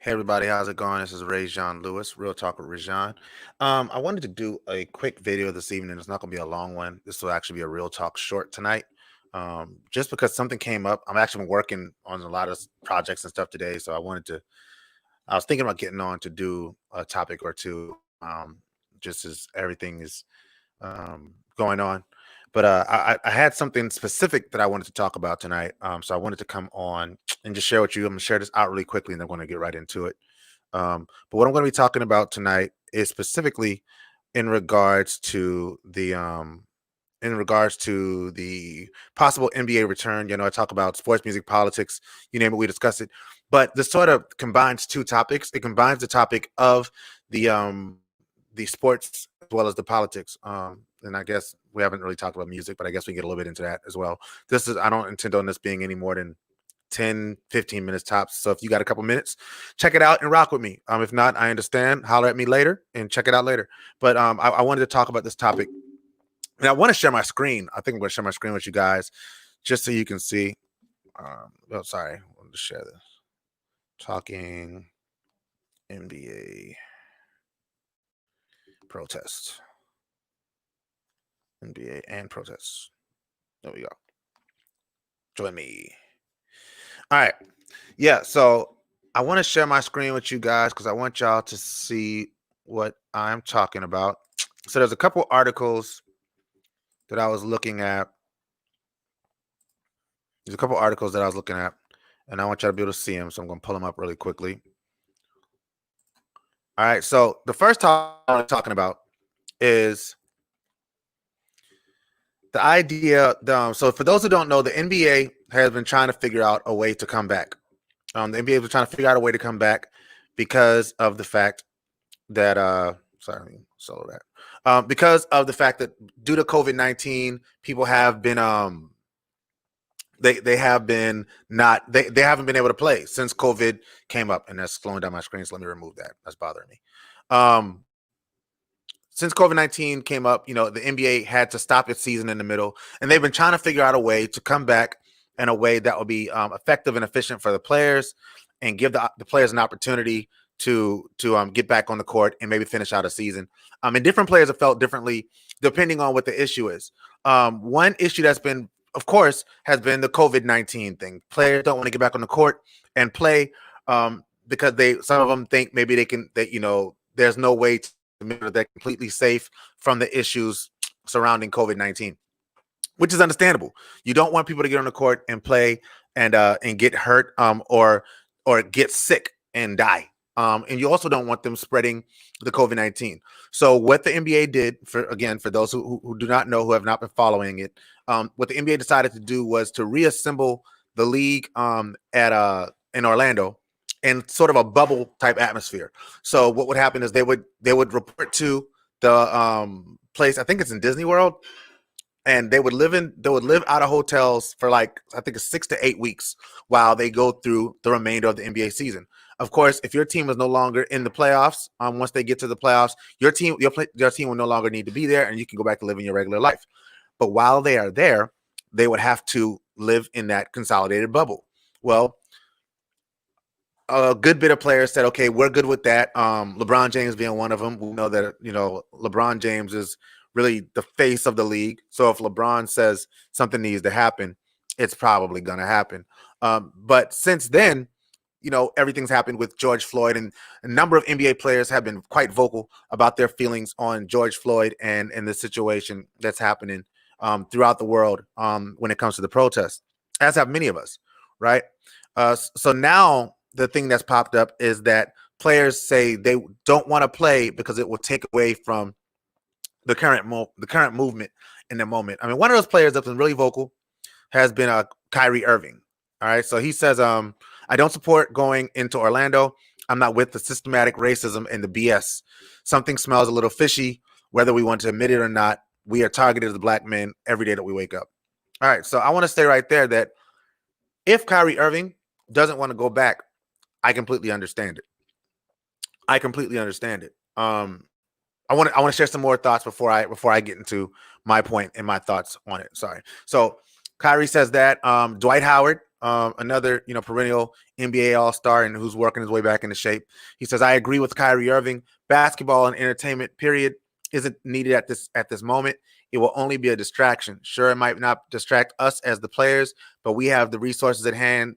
Hey everybody, how's it going? This is Rajon Lewis, Real Talk with Rajon. I wanted to do a quick video this evening. It's not going to be a long one. This will actually be a real talk short tonight. Just because something came up. I'm actually been working on a lot of projects and stuff today, so I was thinking about getting on to do a topic or two, just as everything is going on. But I had something specific that I wanted to talk about tonight. So I wanted to come on and just share with you. I'm going to share this out really quickly, and then I'm going to get right into it. But what I'm going to be talking about tonight is specifically in regards to the possible NBA return. I talk about sports, music, politics, you name it, we discuss it. But this sort of combines two topics. It combines the topic of the sports as well as the politics. And I guess we haven't really talked about music, but I guess we can get a little bit into that as well. I don't intend on this being any more than 10, 15 minutes tops. So if you got a couple minutes, check it out and rock with me. If not, I understand. Holler at me later and check it out later. But I wanted to talk about this topic. And I want to share my screen. I think I'm going to share my screen with you guys just so you can see. Sorry. I wanted to share this. Talking NBA protests. NBA and protests. There we go. Join me. All right. Yeah, so I want to share my screen with you guys because I want y'all to see what I'm talking about. So there's a couple articles that I was looking at. And I want y'all to be able to see them. So I'm going to pull them up really quickly. All right. So the first topic I'm talking about is the idea. So for those who don't know, the NBA has been trying to figure out a way to come back. The NBA was trying to figure out a way to come back because of the fact that because of the fact that due to COVID-19, people have been they haven't been able to play since COVID came up, and that's slowing down my screen. So let me remove that. That's bothering me. Since COVID-19 came up, the NBA had to stop its season in the middle, and they've been trying to figure out a way to come back in a way that will be effective and efficient for the players and give the players an opportunity to get back on the court and maybe finish out a season. And different players have felt differently depending on what the issue is. One issue that's been, of course, has been the COVID-19 thing. Players don't want to get back on the court and play because some of them think maybe there's no way to make sure they're completely safe from the issues surrounding COVID-19. Which is understandable. You don't want people to get on the court and play and get hurt or get sick and die. And you also don't want them spreading the COVID-19. So what the NBA did, for those who do not know, who have not been following it, what the NBA decided to do was to reassemble the league in Orlando in sort of a bubble type atmosphere. So what would happen is they would report to the place, I think it's in Disney World, and they would live out of hotels for I think it's 6 to 8 weeks while they go through the remainder of the NBA season. Of course, if your team is no longer in the playoffs, once they get to the playoffs, your team will no longer need to be there, and you can go back to living your regular life. But while they are there, they would have to live in that consolidated bubble. Well, a good bit of players said, okay, we're good with that. LeBron James being one of them. We know that, LeBron James is really the face of the league. So if LeBron says something needs to happen, it's probably going to happen. But since then, everything's happened with George Floyd, and a number of NBA players have been quite vocal about their feelings on George Floyd and the situation that's happening throughout the world when it comes to the protests, as have many of us, right? So now the thing that's popped up is that players say they don't want to play because it will take away from the current movement in the moment. I mean, one of those players that's been really vocal has been Kyrie Irving. All right, so he says, I don't support going into Orlando. I'm not with the systematic racism and the BS. Something smells a little fishy, whether we want to admit it or not. We are targeted as black men every day that we wake up. All right, so I want to say right there that if Kyrie Irving doesn't want to go back, I completely understand it. I want to share some more thoughts before I get into my point and my thoughts on it. Sorry. So Kyrie says that Dwight Howard another, perennial NBA All-Star and who's working his way back into shape. He says, I agree with Kyrie Irving. Basketball and entertainment, period, isn't needed at this moment. It will only be a distraction. Sure, it might not distract us as the players, but we have the resources at hand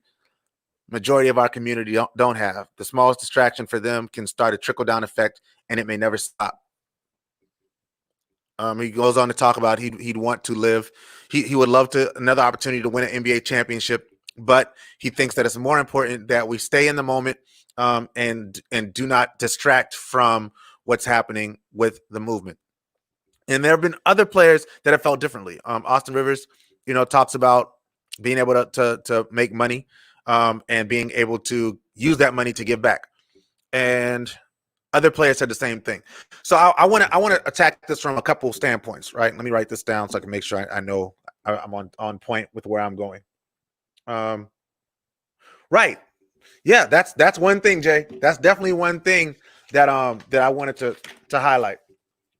majority of our community don't have. The smallest distraction for them can start a trickle-down effect, and it may never stop. He goes on to talk about he'd want to live. He would love another opportunity to win an NBA championship, but he thinks that it's more important that we stay in the moment and do not distract from what's happening with the movement. And there have been other players that have felt differently. Austin Rivers, talks about being able to make money and being able to use that money to give back. And other players said the same thing. So I want to attack this from a couple standpoints, right? Let me write this down so I can make sure I know I'm on point with where I'm going. Right. Yeah, that's one thing, Jay. That's definitely one thing that I wanted to highlight.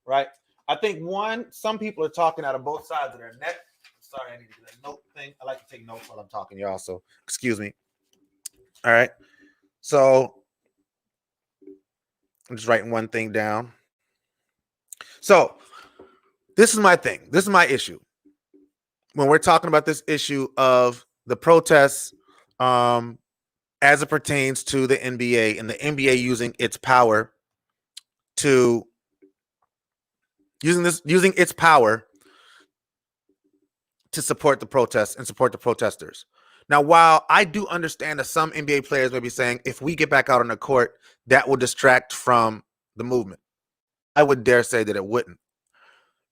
Right. I think some people are talking out of both sides of their neck. Sorry, I need to do that note thing. I like to take notes while I'm talking, y'all. So excuse me. All right. So I'm just writing one thing down. So this is my thing. This is my issue. When we're talking about this issue of the protests as it pertains to the NBA and the NBA using its power to using its power to support the protests and support the protesters. Now, while I do understand that some NBA players may be saying, if we get back out on the court, that will distract from the movement, I would dare say that it wouldn't.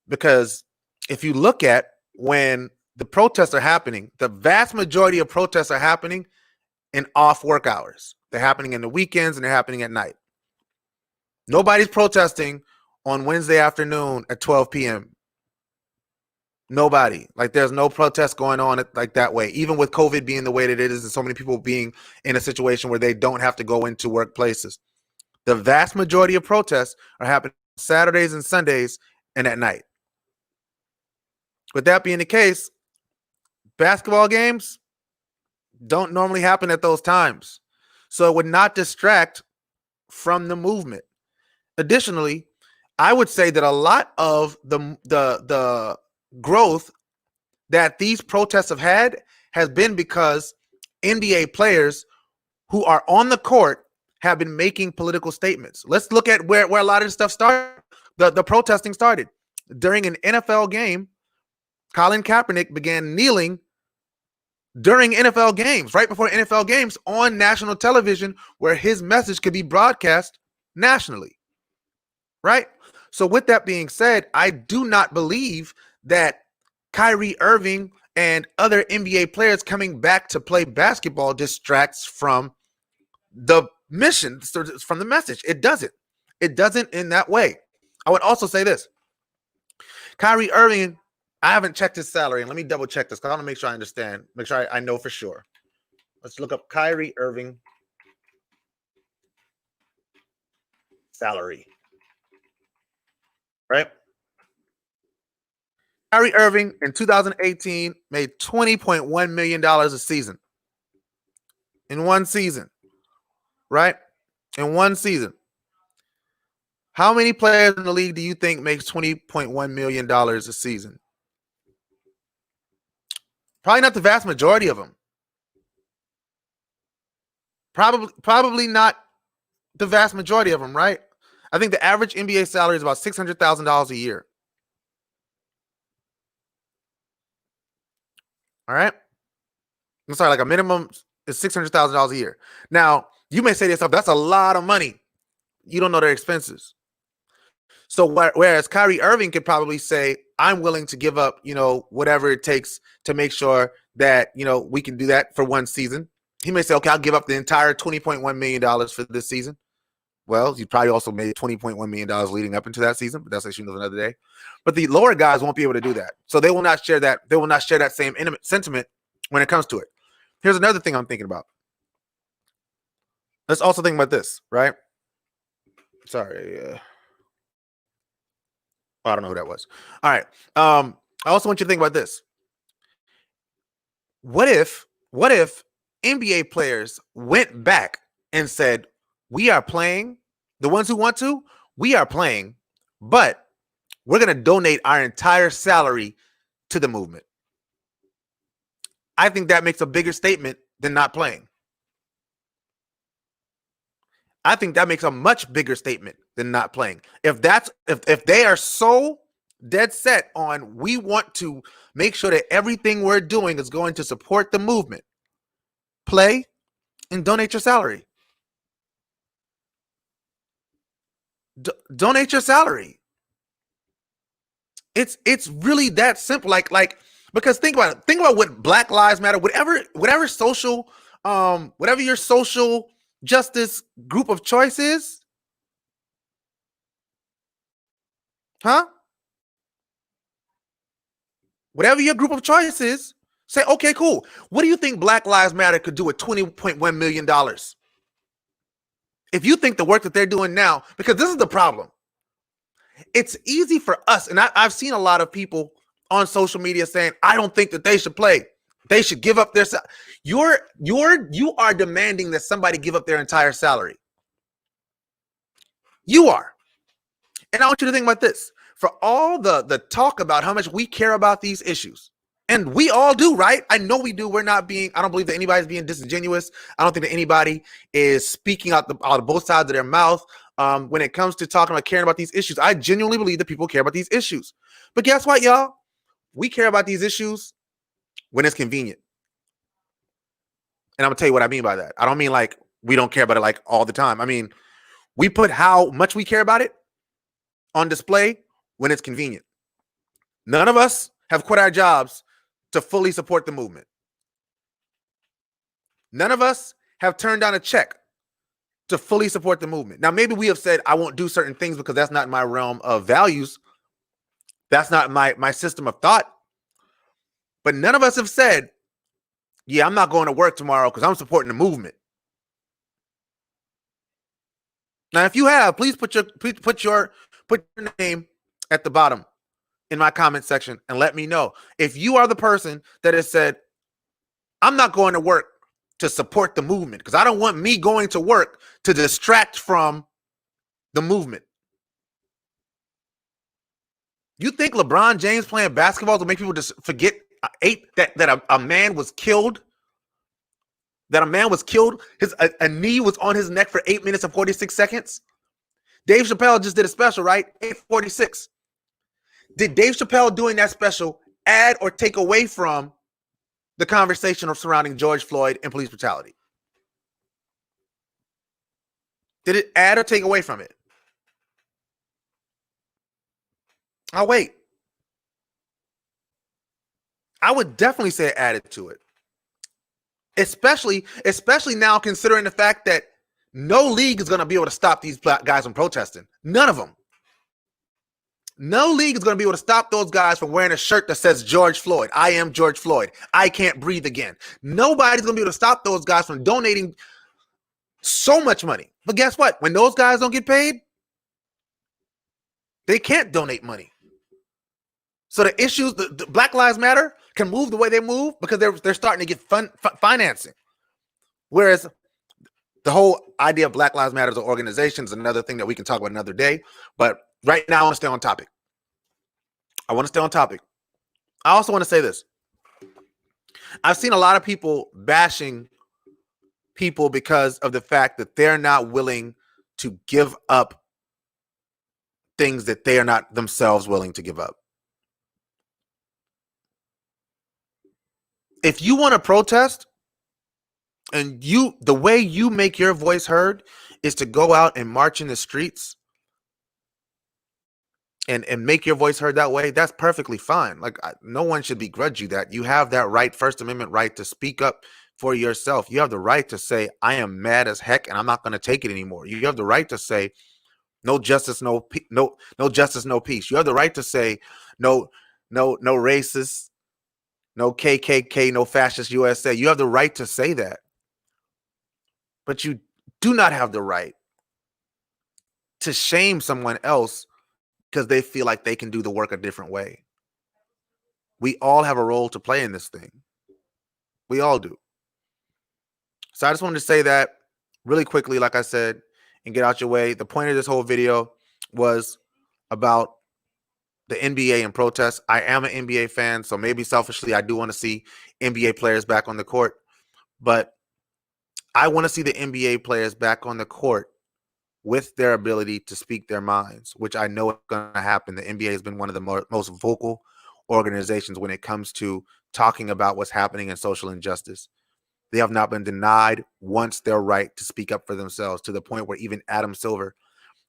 Because if you look at when the protests are happening, the vast majority of protests are happening in off work hours. They're happening in the weekends and they're happening at night. Nobody's protesting on Wednesday afternoon at 12 p.m. Nobody. Like, there's no protest going on like that way, even with COVID being the way that it is and so many people being in a situation where they don't have to go into workplaces. The vast majority of protests are happening Saturdays and Sundays and at night. With that being the case, basketball games don't normally happen at those times. So it would not distract from the movement. Additionally, I would say that a lot of the growth that these protests have had has been because NBA players who are on the court have been making political statements. Let's look at where a lot of this stuff started. The protesting started during an NFL game. Colin Kaepernick began kneeling during NFL games, right before NFL games, on national television, where his message could be broadcast nationally, right? So with that being said, I do not believe that Kyrie Irving and other NBA players coming back to play basketball distracts from the mission, from the message. It doesn't. It doesn't in that way. I would also say this. Kyrie Irving, I haven't checked his salary, and let me double check this because I want to make sure I understand, make sure I know for sure. Let's look up Kyrie Irving salary. Right? Kyrie Irving in 2018 made $20.1 million a season. In one season. Right? In one season. How many players in the league do you think makes $20.1 million a season? Probably not the vast majority of them. Probably not the vast majority of them, right? I think the average NBA salary is about $600,000 a year. All right? I'm sorry, like a minimum is $600,000 a year. Now, you may say to yourself, that's a lot of money. You don't know their expenses. So whereas Kyrie Irving could probably say, I'm willing to give up, whatever it takes to make sure that, we can do that for one season. He may say, okay, I'll give up the entire $20.1 million for this season. Well, you probably also made $20.1 million leading up into that season, but that's actually another day. But the lower guys won't be able to do that. So they will not share that. They will not share that same intimate sentiment when it comes to it. Here's another thing I'm thinking about. Let's also think about this, right? Sorry. I don't know who that was. All right. I also want you to think about this. What if What if NBA players went back and said, we are playing, the ones who want to, we are playing, but we're going to donate our entire salary to the movement. I think that makes a bigger statement than not playing. I think that makes a much bigger statement than not playing. If they are so dead set on, we want to make sure that everything we're doing is going to support the movement, play and donate your salary. Donate your salary. It's really that simple. Like because think about it. Think about what Black Lives Matter, whatever social, whatever your social justice group of choice is, huh? Whatever your group of choice is, say, okay, cool. What do you think Black Lives Matter could do with $20.1 million? If you think the work that they're doing now, because this is the problem. It's easy for us, and I've seen a lot of people on social media saying, I don't think that they should play. They should give up their you are demanding that somebody give up their entire salary. You are. And I want you to think about this. For all the talk about how much we care about these issues, and we all do, right? I know we do. I don't believe that anybody's being disingenuous. I don't think that anybody is speaking out of both sides of their mouth when it comes to talking about caring about these issues. I genuinely believe that people care about these issues. But guess what, y'all? We care about these issues when it's convenient. And I'm going to tell you what I mean by that. I don't mean like we don't care about it like all the time. I mean, we put how much we care about it on display when it's convenient. None of us have quit our jobs to fully support the movement. None of us have turned down a check to fully support the movement. Now, maybe we have said, I won't do certain things because that's not my realm of values. That's not my system of thought. But none of us have said, yeah, I'm not going to work tomorrow because I'm supporting the movement. Now, if you have, please put your name at the bottom in my comment section and let me know if you are the person that has said, I'm not going to work to support the movement because I don't want me going to work to distract from the movement. You think LeBron James playing basketball will make people just forget that a man was killed? That a man was killed? A knee was on his neck for 8 minutes and 46 seconds? Dave Chappelle just did a special, right? 8:46. Did Dave Chappelle doing that special add or take away from the conversation surrounding George Floyd and police brutality? Did it add or take away from it? I'll wait. I would definitely say it added to it. Especially now considering the fact that no league is going to be able to stop these black guys from protesting. None of them. No league is going to be able to stop those guys from wearing a shirt that says George Floyd. I am George Floyd. I can't breathe again. Nobody's going to be able to stop those guys from donating so much money. But guess what? When those guys don't get paid, they can't donate money. So the issues, the Black Lives Matter can move the way they move because they're starting to get financing. Whereas the whole idea of Black Lives Matter as an organization is another thing that we can talk about another day. But right now, I want to stay on topic. I also want to say this. I've seen a lot of people bashing people because of the fact that they're not willing to give up things that they are not themselves willing to give up. If you want to protest and the way you make your voice heard is to go out and march in the streets and make your voice heard that way, that's perfectly fine. Like no one should begrudge you that. You have that right, First Amendment right to speak up for yourself. You have the right to say, I am mad as heck and I'm not going to take it anymore. You have the right to say, no justice, no justice, no peace. You have the right to say, no racist, no KKK, no fascist USA. You have the right to say that. But you do not have the right to shame someone else because they feel like they can do the work a different way. We all have a role to play in this thing. We all do. So I just wanted to say that really quickly, like I said, and get out your way. The point of this whole video was about the NBA and protests. I am an NBA fan, so maybe selfishly I do want to see NBA players back on the court, but I want to see the NBA players back on the court with their ability to speak their minds, which I know is going to happen. The NBA has been one of the most vocal organizations when it comes to talking about what's happening in social injustice. They have not been denied once their right to speak up for themselves, to the point where even Adam Silver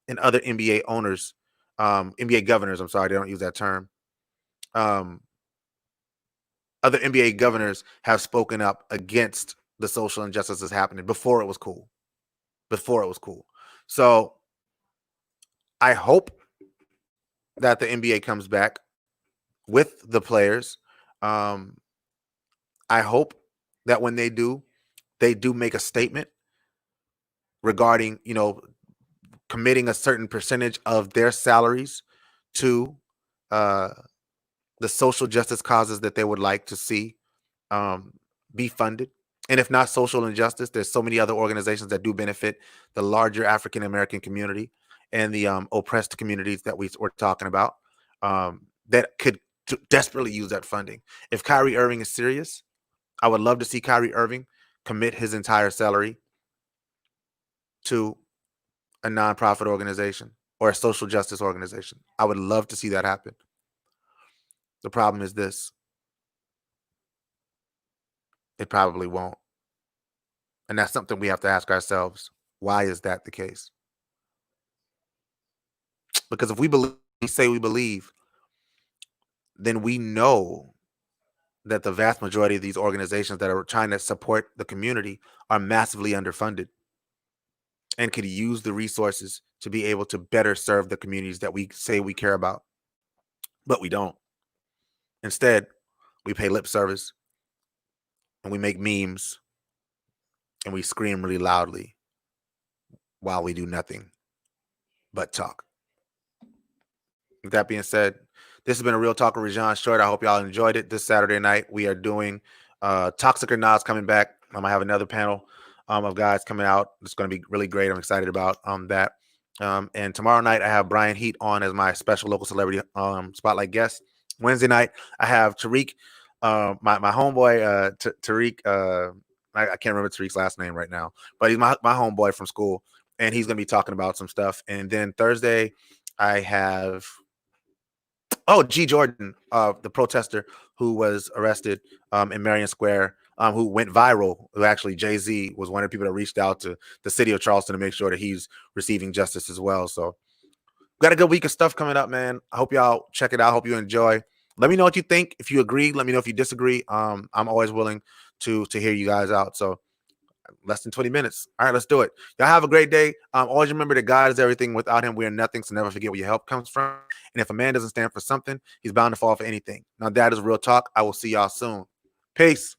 and other NBA owners, NBA governors, I'm sorry, they don't use that term. Other NBA governors have spoken up against the social injustices happening before it was cool. Before it was cool. So I hope that the NBA comes back with the players. I hope that when they do make a statement regarding, committing a certain percentage of their salaries to the social justice causes that they would like to see be funded. And if not social injustice, there's so many other organizations that do benefit the larger African American community and the oppressed communities that we're talking about that could desperately use that funding. If Kyrie Irving is serious, I would love to see Kyrie Irving commit his entire salary to a nonprofit organization or a social justice organization. I would love to see that happen. The problem is this: it probably won't. And that's something we have to ask ourselves. Why is that the case? Because if we say we believe, then we know that the vast majority of these organizations that are trying to support the community are massively underfunded and could use the resources to be able to better serve the communities that we say we care about. But we don't. Instead, we pay lip service and we make memes and we scream really loudly while we do nothing but talk. With that being said, this has been a Real Talk with Rajon Short. I hope y'all enjoyed it. This Saturday night, we are doing Toxic or Not's coming back. I have another panel of guys coming out. It's going to be really great. I'm excited about that. And tomorrow night, I have Brian Heat on as my special local celebrity spotlight guest. Wednesday night, I have Tariq, my homeboy, Tariq. I can't remember Tariq's last name right now, but he's my homeboy from school, and he's going to be talking about some stuff. And then Thursday, I have G. Jordan, the protester who was arrested in Marion Square, who went viral. Who actually Jay-Z was one of the people that reached out to the city of Charleston to make sure that he's receiving justice as well. So got a good week of stuff coming up, man. I hope y'all check it out. Hope you enjoy. Let me know what you think. If you agree, let me know if you disagree. I'm always willing to hear you guys out. So less than 20 minutes. All right, let's do it. Y'all have a great day. Always remember that God is everything. Without him, we are nothing. So never forget where your help comes from. And if a man doesn't stand for something, he's bound to fall for anything. Now, that is Real Talk. I will see y'all soon. Peace.